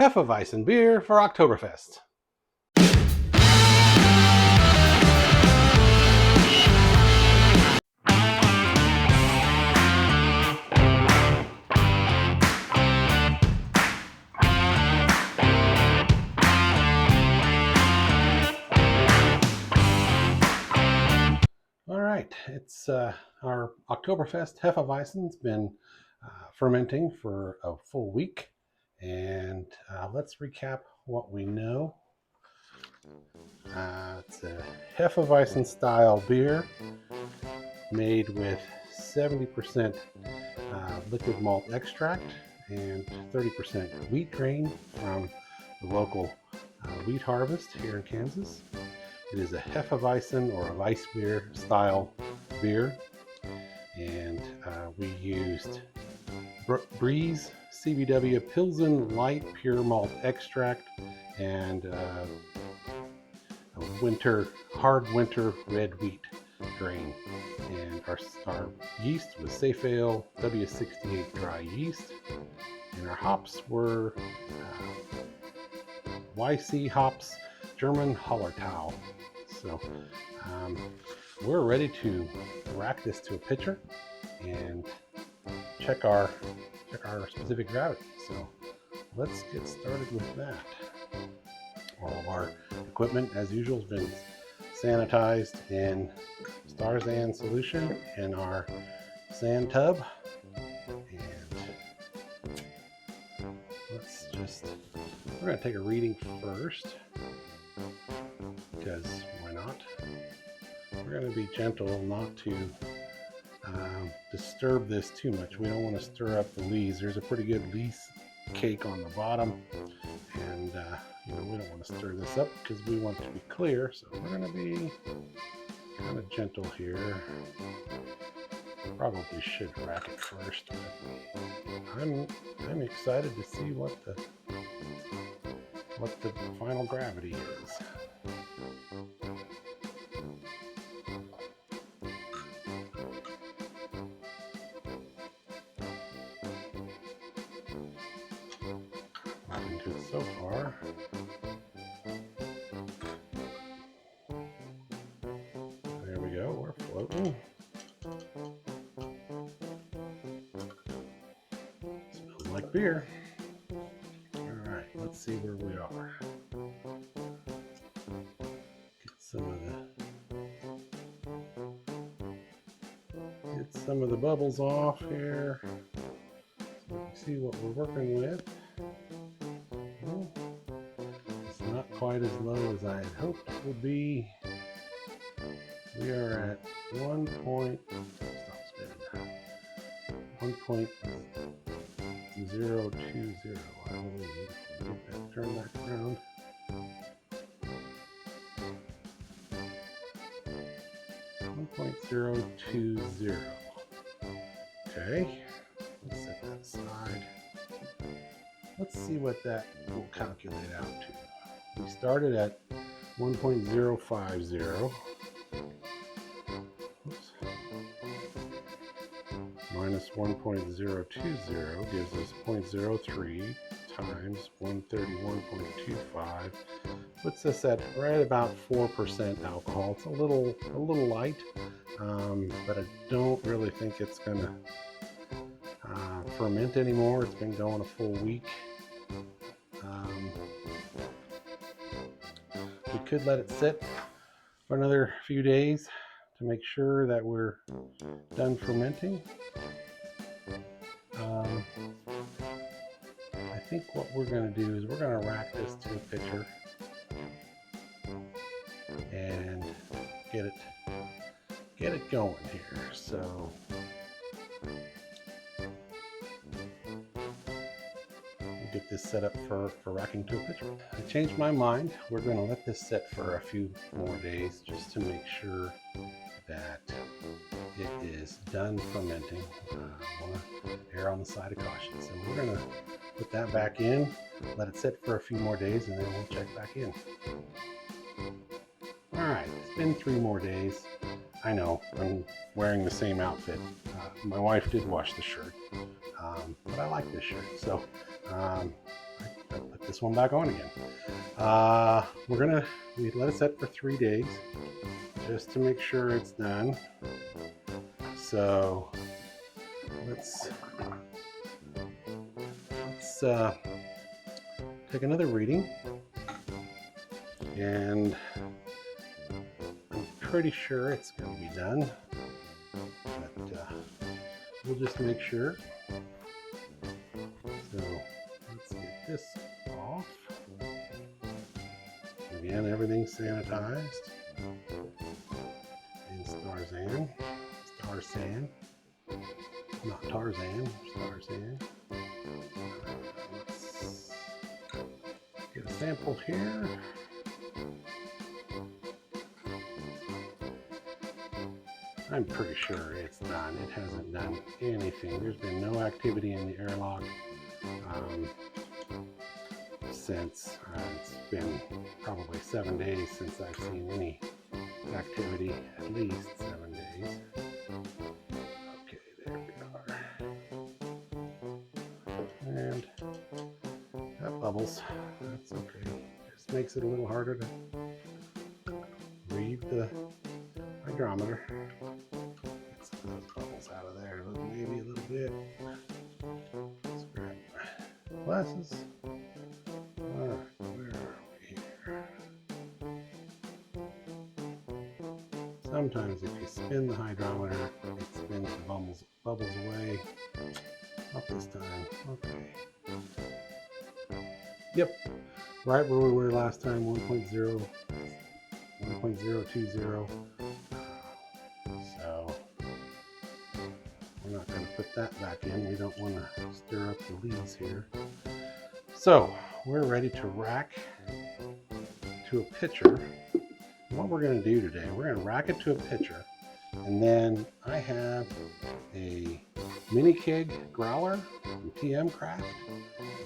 Hefeweizen beer for Oktoberfest. All right, it's our Oktoberfest Hefeweizen's been fermenting for a full week, and let's recap what we know. It's a Hefeweizen style beer made with 70% liquid malt extract and 30% wheat grain from the local wheat harvest here in Kansas. It is a Hefeweizen or a Weissbier style beer, and we used Breeze CBW Pilsen Light Pure Malt Extract and a hard winter red wheat grain. And our yeast was Safe Ale W68 dry yeast, and our hops were YC hops German Hallertau. So we're ready to rack this to a pitcher and check our specific gravity. So let's get started with that. All of our equipment, as usual, has been sanitized in Starzan solution in our sand tub. And we're going to take a reading first, because why not? We're going to be gentle not to disturb this too much. We don't want to stir up the lees. There's a pretty good lee cake on the bottom, and we don't want to stir this up because we want it to be clear. So we're going to be kind of gentle here. Probably should rack it first, but I'm excited to see what the final gravity is. Looking good so far. There we go, we're floating. Smells like beer. Alright, let's see where we are. Get some of the bubbles off here, so we can see what we're working with. It's not quite as low as I had hoped it would be. We are at 1.020, I believe. Turn that around. 1.020. Okay, let's set that aside. Let's see what that will calculate out to. We started at 1.050. Oops. Minus 1.020 gives us 0.03 times 131.25. Puts us at right about 4% alcohol. It's a little light, but I don't really think it's gonna ferment anymore. It's been going a full week. We could let it sit for another few days to make sure that we're done fermenting. I think what we're going to do is we're going to rack this to a pitcher and get it going here. So we'll get this set up for racking to a pitcher. I changed my mind. We're going to let this sit for a few more days just to make sure that it is done fermenting. I want to err on the side of caution. So we're going to put that back in, let it sit for a few more days, and then we'll check back in. All right, it's been 3 more days. I know, I'm wearing the same outfit. My wife did wash the shirt, but I like this shirt. So I I'll put this one back on again. We let it set for 3 days just to make sure it's done. So let's take another reading, and I'm pretty sure it's going to be done, but we'll just make sure. So let's get this off. Again, everything's sanitized. And Starsan, not Tarzan, Starsan. Let's get a sample here. I'm pretty sure it's done. It hasn't done anything. There's been no activity in the airlock since it's been probably 7 days since I've seen any activity, at least 7 days. Okay, there we are. And that bubbles. That's okay. Just makes it a little harder to read the hygrometer. Get some of those bubbles out of there, maybe a little bit. Let's grab my glasses. Alright, where are we here? Sometimes if you spin the hydrometer, it spins the bubbles away. Not this time. Okay. Yep, right where we were last time, 1.0, 1.020. So we're not going to put that back in. We don't want to stir up the leaves here. So we're ready to rack to a pitcher. And what we're going to do today, we're going to rack it to a pitcher, and then I have a mini keg growler from TM Craft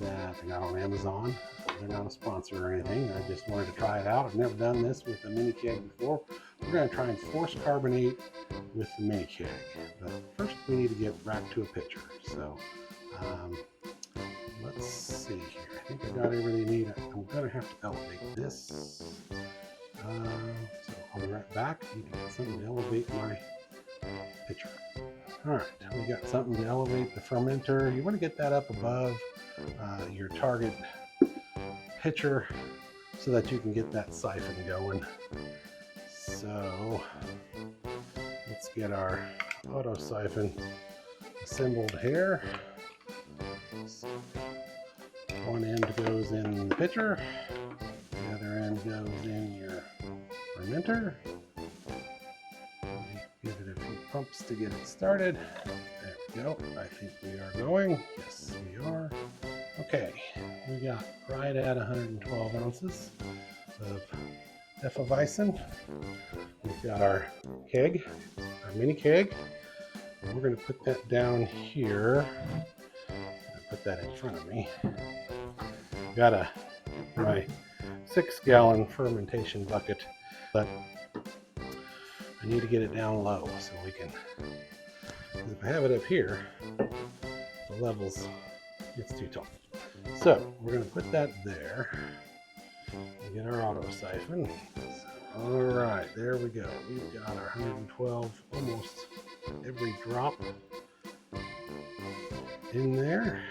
that I got on Amazon. They're not a sponsor or anything. I just wanted to try it out. I've never done this with a mini keg before. We're going to try and force carbonate with the mini keg. But first we need to get racked to a pitcher. So let's see here. I think I got everything I need. I'm going to have to elevate this. So I'll be right back. I need to get something to elevate my pitcher. Alright, we got something to elevate the fermenter. You want to get that up above your target pitcher so that you can get that siphon going. So let's get our auto siphon assembled here. So one end goes in the pitcher, the other end goes in your fermenter. Give it a few pumps to get it started. There we go. I think we are going. Yes, we are. Okay, we got right at 112 ounces of Hefeweizen. We've got our keg, our mini keg, and we're going to put that down here. I'll put that in front of me. Got my 6-gallon fermentation bucket, but I need to get it down low so we can, because if I have it up here, the levels gets too tall. So we're going to put that there and get our auto siphon. All right, there we go. We've got our 112, almost every drop in there.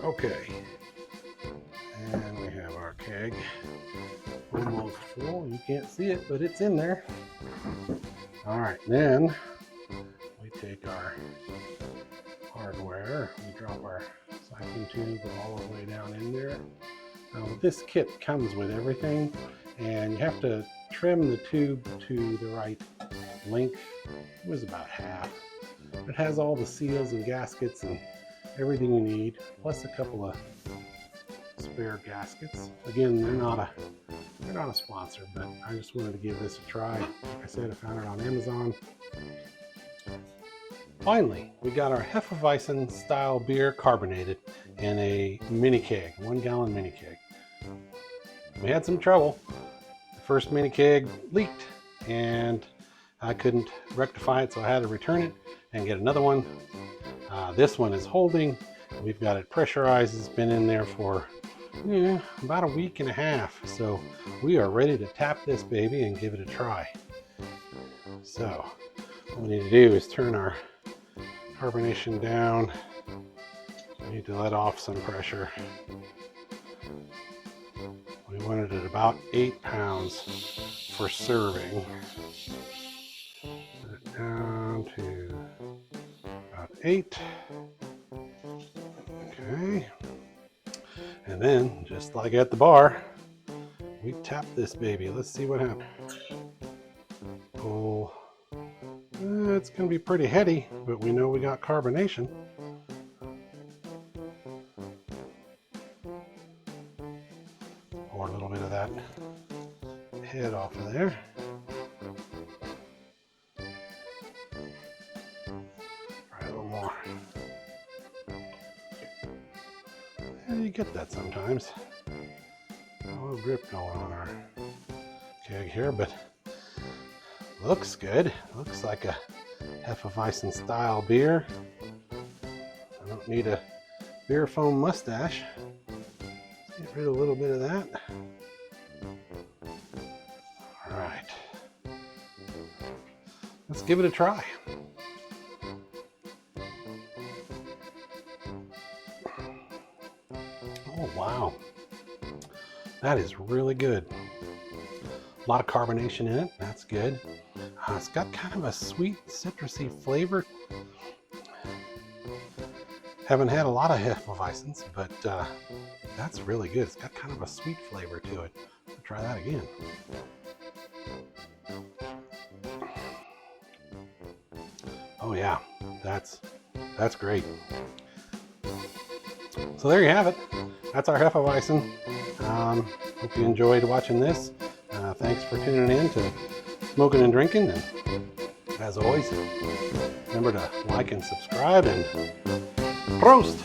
Okay, and we have our keg almost full. You can't see it, but it's in there. All right, then we take our hardware. We drop our siphon tube all the way down in there. Now, this kit comes with everything, and you have to trim the tube to the right length. It was about half. It has all the seals and gaskets and everything you need, plus a couple of spare gaskets. Again, they're not a sponsor, but I just wanted to give this a try. Like I said, I found it on Amazon. Finally, we got our Hefeweizen style beer carbonated in a mini keg, 1-gallon mini keg. We had some trouble. The first mini keg leaked and I couldn't rectify it, so I had to return it and get another one. This one is holding. We've got it pressurized. It's been in there for about a week and a half. So we are ready to tap this baby and give it a try. So what we need to do is turn our carbonation down. We need to let off some pressure. We want it at about 8 pounds for serving. Put it down to about 8. Okay. And then, just like at the bar, we tap this baby. Let's see what happens. Pull. It's going to be pretty heady, but we know we got carbonation. Pour a little bit of that head off of there. Try a little more. And you get that sometimes. A little drip going on our keg here, but looks good. Looks like a Hefeweizen style beer. I don't need a beer foam mustache. Let's get rid of a little bit of that. All right. Let's give it a try. Oh, wow. That is really good. A lot of carbonation in it. That's good. It's got kind of a sweet, citrusy flavor. Haven't had a lot of Hefeweizens, but that's really good. It's got kind of a sweet flavor to it. I'll try that again. Oh yeah, that's great. So there you have it. That's our Hefeweizen. Hope you enjoyed watching this. Thanks for tuning in to Smoking and Drinking. And as always, remember to like and subscribe, and Prost!